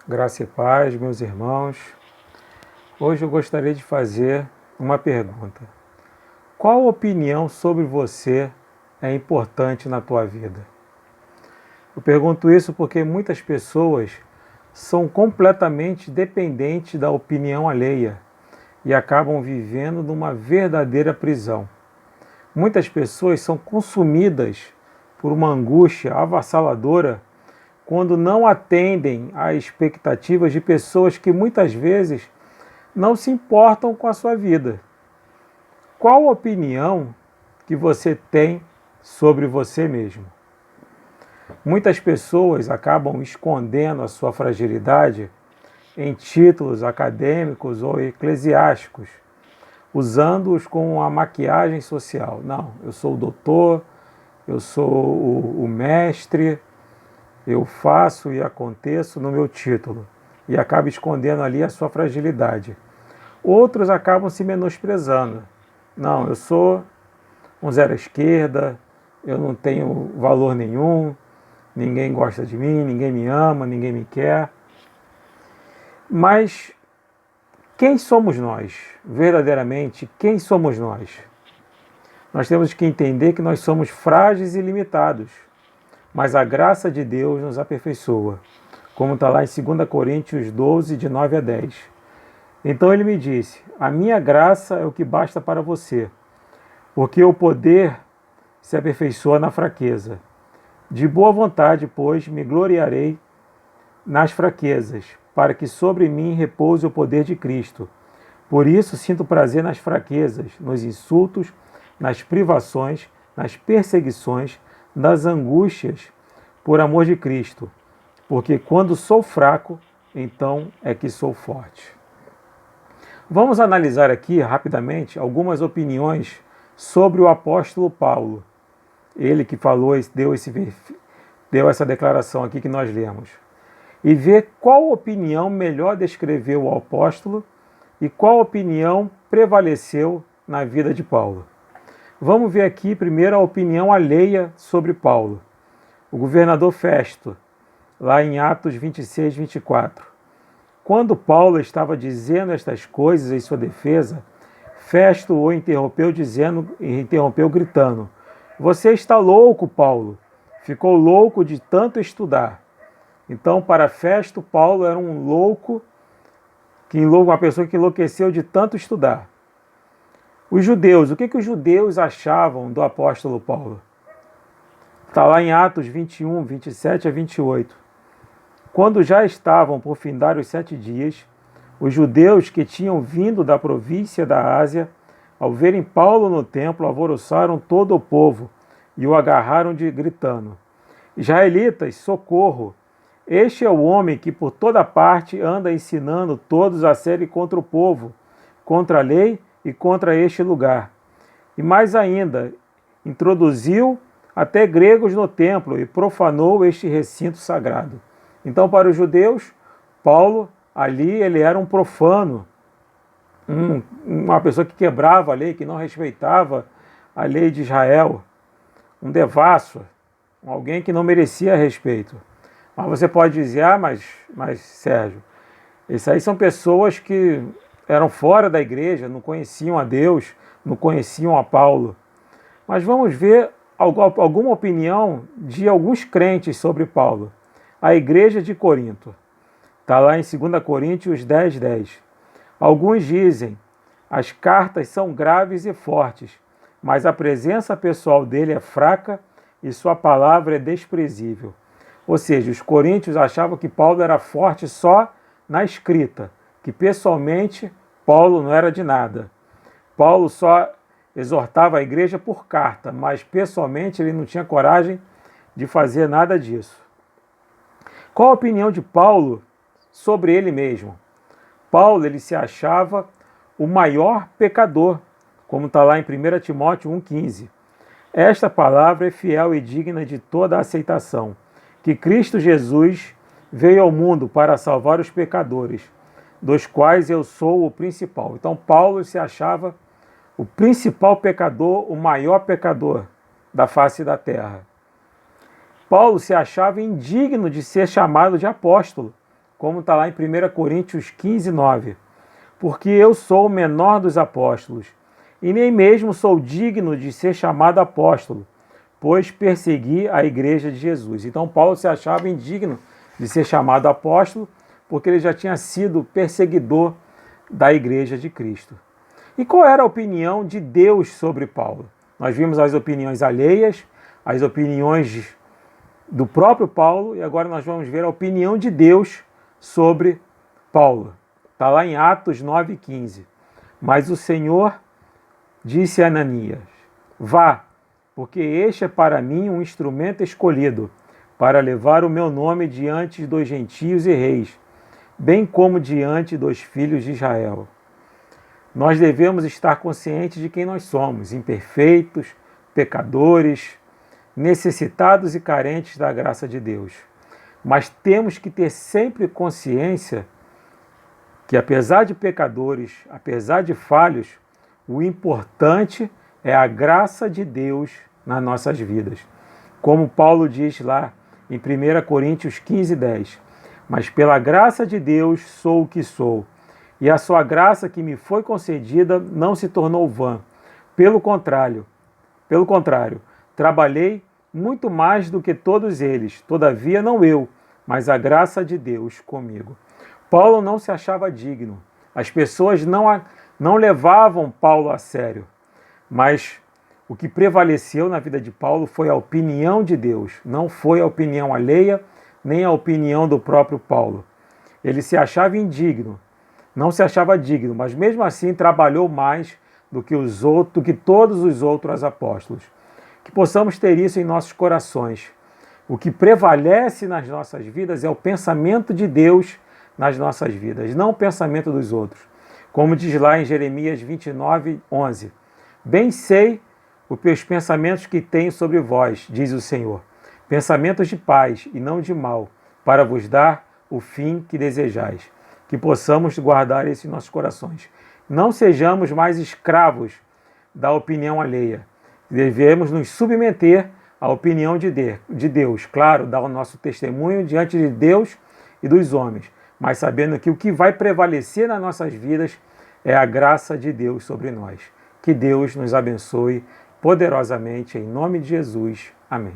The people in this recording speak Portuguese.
Graça e paz, meus irmãos. Hoje eu gostaria de fazer uma pergunta. Qual opinião sobre você é importante na tua vida? Eu pergunto isso porque muitas pessoas são completamente dependentes da opinião alheia e acabam vivendo numa verdadeira prisão. Muitas pessoas são consumidas por uma angústia avassaladora quando não atendem às expectativas de pessoas que muitas vezes não se importam com a sua vida. Qual a opinião que você tem sobre você mesmo? Muitas pessoas acabam escondendo a sua fragilidade em títulos acadêmicos ou eclesiásticos, usando-os com a maquiagem social. Não, eu sou o doutor, eu sou o mestre, eu faço e aconteço no meu título, e acaba escondendo ali a sua fragilidade. Outros acabam se menosprezando. Não, eu sou um zero à esquerda, eu não tenho valor nenhum, ninguém gosta de mim, ninguém me ama, ninguém me quer. Mas quem somos nós? Verdadeiramente, quem somos nós? Nós temos que entender que nós somos frágeis e limitados, mas a graça de Deus nos aperfeiçoa, como está lá em 2 Coríntios 12, de 9 a 10. Então ele me disse: a minha graça é o que basta para você, porque o poder se aperfeiçoa na fraqueza. De boa vontade, pois, me gloriarei nas fraquezas, para que sobre mim repouse o poder de Cristo. Por isso sinto prazer nas fraquezas, nos insultos, nas privações, nas perseguições, das angústias, por amor de Cristo, porque quando sou fraco, então é que sou forte. Vamos analisar aqui rapidamente algumas opiniões sobre o apóstolo Paulo. Ele que falou, deu essa declaração aqui que nós lemos. E ver qual opinião melhor descreveu o apóstolo e qual opinião prevaleceu na vida de Paulo. Vamos ver aqui primeiro a opinião alheia sobre Paulo. O governador Festo, lá em Atos 26, 24. Quando Paulo estava dizendo estas coisas em sua defesa, Festo o interrompeu gritando: você está louco, Paulo. Ficou louco de tanto estudar. Então, para Festo, Paulo era um louco, uma pessoa que enlouqueceu de tanto estudar. Os judeus, o que os judeus achavam do apóstolo Paulo? Está lá em Atos 21, 27 a 28. Quando já estavam por findar os 7 dias, os judeus que tinham vindo da província da Ásia, ao verem Paulo no templo, alvoroçaram todo o povo e o agarraram gritando: israelitas, socorro! Este é o homem que por toda parte anda ensinando todos a serem contra o povo, contra a lei e contra este lugar. E mais ainda, introduziu até gregos no templo e profanou este recinto sagrado. Então, para os judeus, Paulo, ali, ele era um profano, uma pessoa que quebrava a lei, que não respeitava a lei de Israel, um devasso, alguém que não merecia respeito. Mas você pode dizer: mas Sérgio, esses aí são pessoas que eram fora da igreja, não conheciam a Deus, não conheciam a Paulo. Mas vamos ver alguma opinião de alguns crentes sobre Paulo. A igreja de Corinto. Está lá em 2 Coríntios 10, 10. Alguns dizem: as cartas são graves e fortes, mas a presença pessoal dele é fraca e sua palavra é desprezível. Ou seja, os coríntios achavam que Paulo era forte só na escrita, que pessoalmente Paulo não era de nada. Paulo só exortava a igreja por carta, mas pessoalmente ele não tinha coragem de fazer nada disso. Qual a opinião de Paulo sobre ele mesmo? Paulo, ele se achava o maior pecador, como está lá em 1 Timóteo 1,15. Esta palavra é fiel e digna de toda a aceitação, que Cristo Jesus veio ao mundo para salvar os pecadores, dos quais eu sou o principal. Então Paulo se achava o principal pecador, o maior pecador da face da terra. Paulo se achava indigno de ser chamado de apóstolo, como está lá em 1 Coríntios 15, 9. Porque eu sou o menor dos apóstolos, e nem mesmo sou digno de ser chamado apóstolo, pois persegui a igreja de Jesus. Então Paulo se achava indigno de ser chamado apóstolo, porque ele já tinha sido perseguidor da igreja de Cristo. E qual era a opinião de Deus sobre Paulo? Nós vimos as opiniões alheias, as opiniões do próprio Paulo, e agora nós vamos ver a opinião de Deus sobre Paulo. Está lá em Atos 9,15. Mas o Senhor disse a Ananias: vá, porque este é para mim um instrumento escolhido, para levar o meu nome diante dos gentios e reis, bem como diante dos filhos de Israel. Nós devemos estar conscientes de quem nós somos, imperfeitos, pecadores, necessitados e carentes da graça de Deus. Mas temos que ter sempre consciência que, apesar de pecadores, apesar de falhos, o importante é a graça de Deus nas nossas vidas. Como Paulo diz lá em 1 Coríntios 15, 10. Mas pela graça de Deus sou o que sou, e a sua graça que me foi concedida não se tornou vã. Pelo contrário, trabalhei muito mais do que todos eles, todavia não eu, mas a graça de Deus comigo. Paulo não se achava digno. As pessoas não levavam Paulo a sério. Mas o que prevaleceu na vida de Paulo foi a opinião de Deus, não foi a opinião alheia, nem a opinião do próprio Paulo. Ele se achava indigno, não se achava digno, mas mesmo assim trabalhou mais do que todos os outros apóstolos. Que possamos ter isso em nossos corações. O que prevalece nas nossas vidas é o pensamento de Deus nas nossas vidas, não o pensamento dos outros. Como diz lá em Jeremias 29, 11. Bem sei os pensamentos que tenho sobre vós, diz o Senhor. Pensamentos de paz e não de mal, para vos dar o fim que desejais. Que possamos guardar isso em nossos corações. Não sejamos mais escravos da opinião alheia. Devemos nos submeter à opinião de Deus. Claro, dar o nosso testemunho diante de Deus e dos homens, mas sabendo que o que vai prevalecer nas nossas vidas é a graça de Deus sobre nós. Que Deus nos abençoe poderosamente, em nome de Jesus. Amém.